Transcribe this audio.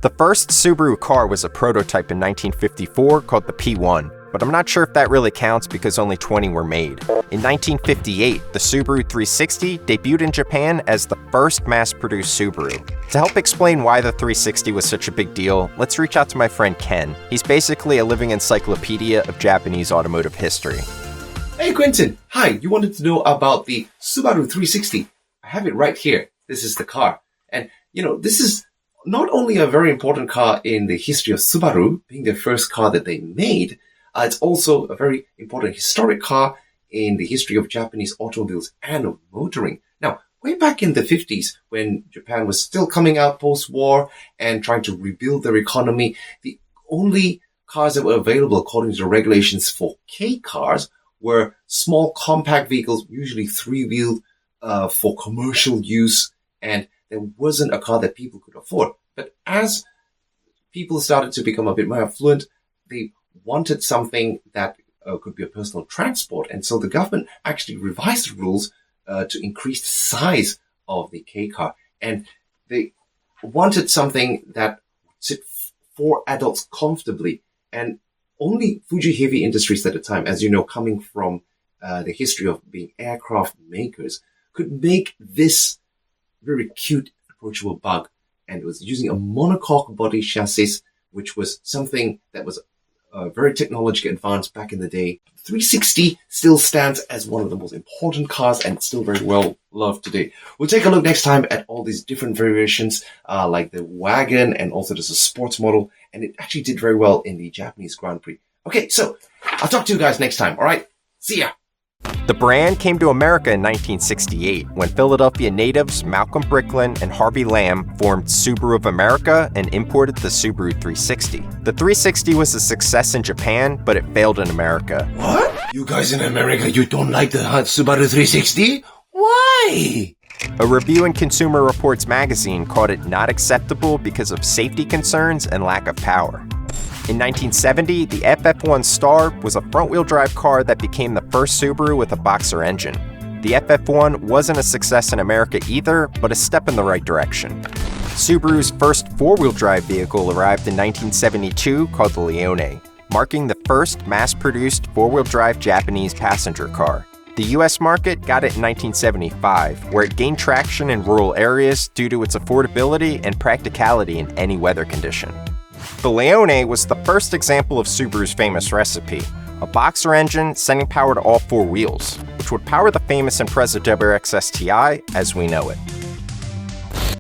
The first Subaru car was a prototype in 1954 called the P1, but I'm not sure if that really counts because only 20 were made. In 1958, the Subaru 360 debuted in Japan as the first mass-produced Subaru. To help explain why the 360 was such a big deal, let's reach out to my friend Ken. He's basically a living encyclopedia of Japanese automotive history. Hey Quinton! Hi, you wanted to know about the Subaru 360. I have it right here. This is the car. And, this is not only a very important car in the history of Subaru, being the first car that they made, it's also a very important historic car in the history of Japanese automobiles and of motoring. Now, way back in the 50s, when Japan was still coming out post-war and trying to rebuild their economy, the only cars that were available according to the regulations for K cars were small compact vehicles, usually three-wheeled, for commercial use, and there wasn't a car that people could afford. But as people started to become a bit more affluent, they wanted something that could be a personal transport. And so the government actually revised the rules to increase the size of the K car. And they wanted something that would sit 4 adults comfortably. And only Fuji Heavy Industries at the time, as you know, coming from the history of being aircraft makers, could make this very cute, approachable bug. And it was using a monocoque body chassis, which was something that was very technologically advanced back in the day. 360 still stands as one of the most important cars and still very well loved today. We'll take a look next time at all these different variations, like the wagon, and also there's a sports model, and it actually did very well in the Japanese Grand Prix. Okay, so I'll talk to you guys next time, alright? See ya! The brand came to America in 1968 when Philadelphia natives Malcolm Bricklin and Harvey Lamb formed Subaru of America and imported the Subaru 360. The 360 was a success in Japan, but it failed in America. What? You guys in America, you don't like the Subaru 360? Why? A review in Consumer Reports magazine called it not acceptable because of safety concerns and lack of power. In 1970, the FF1 Star was a front-wheel drive car that became the first Subaru with a boxer engine. The FF1 wasn't a success in America either, but a step in the right direction. Subaru's first four-wheel drive vehicle arrived in 1972 called the Leone, marking the first mass-produced four-wheel drive Japanese passenger car. The US market got it in 1975, where it gained traction in rural areas due to its affordability and practicality in any weather condition. The Leone was the first example of Subaru's famous recipe, a boxer engine sending power to all four wheels, which would power the famous Impreza WRX STI as we know it.